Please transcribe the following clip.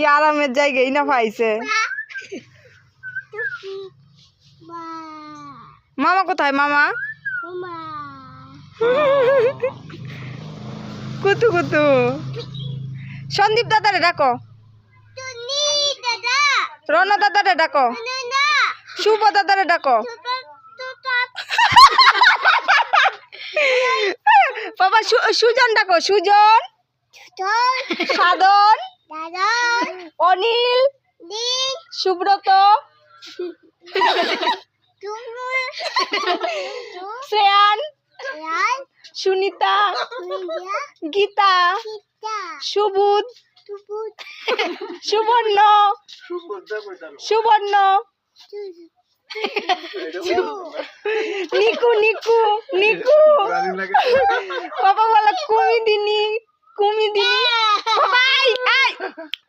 কি আরামের জায়গায় না পাইছে। মামা কোথায় মামা? কুতু কুতু। সন্দীপ দাদারে ডাকো, রনা দাদারে ডাকো, শুভ দাদারে ডাকো। বাবা সুজন ডাকো, সুজন, সাধন, অনিল, সুব্রত, শ্রেয়ান, সুনিতা, গীতা, সুবুধ, সুবর্ণ, সুবর্ণ, নিকু নিকু নিকু। বাবা বলে কুমিদিনী কুমিদিনী।